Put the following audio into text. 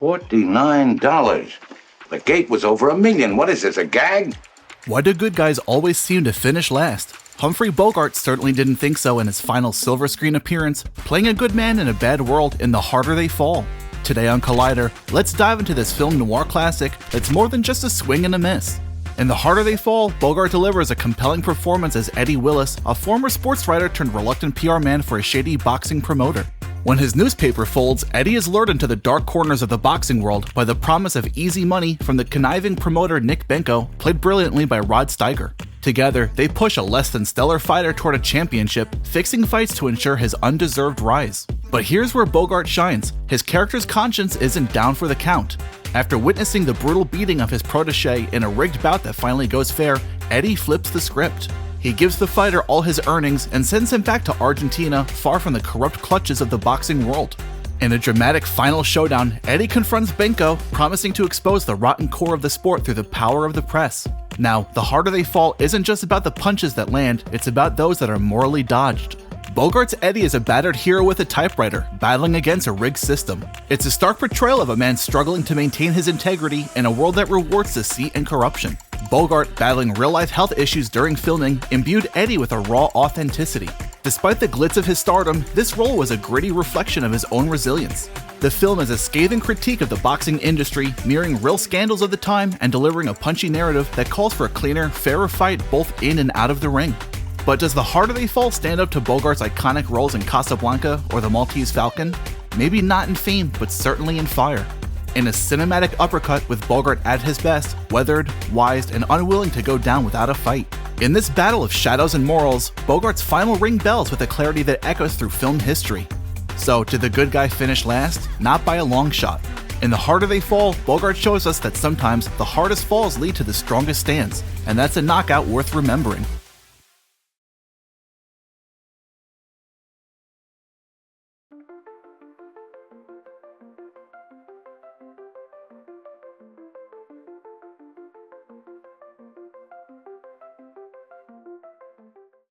$49. The gate was over $1 million. What is this, a gag? Why do good guys always seem to finish last? Humphrey Bogart certainly didn't think so in his final silver screen appearance, playing a good man in a bad world in The Harder They Fall. Today on Collider, let's dive into this film noir classic that's more than just a swing and a miss. In The Harder They Fall, Bogart delivers a compelling performance as Eddie Willis, a former sports writer turned reluctant PR man for a shady boxing promoter. When his newspaper folds, Eddie is lured into the dark corners of the boxing world by the promise of easy money from the conniving promoter Nick Benko, played brilliantly by Rod Steiger. Together, they push a less than stellar fighter toward a championship, fixing fights to ensure his undeserved rise. But here's where Bogart shines. His character's conscience isn't down for the count. After witnessing the brutal beating of his protege in a rigged bout that finally goes fair, Eddie flips the script. He gives the fighter all his earnings and sends him back to Argentina, far from the corrupt clutches of the boxing world. In a dramatic final showdown, Eddie confronts Benko, promising to expose the rotten core of the sport through the power of the press. Now, The Harder They Fall isn't just about the punches that land, it's about those that are morally dodged. Bogart's Eddie is a battered hero with a typewriter, battling against a rigged system. It's a stark portrayal of a man struggling to maintain his integrity in a world that rewards deceit and corruption. Bogart, battling real-life health issues during filming, imbued Eddie with a raw authenticity. Despite the glitz of his stardom, this role was a gritty reflection of his own resilience. The film is a scathing critique of the boxing industry, mirroring real scandals of the time and delivering a punchy narrative that calls for a cleaner, fairer fight both in and out of the ring. But does The Harder They Fall stand up to Bogart's iconic roles in Casablanca or The Maltese Falcon? Maybe not in fame, but certainly in fire. In a cinematic uppercut with Bogart at his best, weathered, wise, and unwilling to go down without a fight. In this battle of shadows and morals, Bogart's final ring bells with a clarity that echoes through film history. So, did the good guy finish last? Not by a long shot. In The Harder They Fall, Bogart shows us that sometimes the hardest falls lead to the strongest stands, and that's a knockout worth remembering.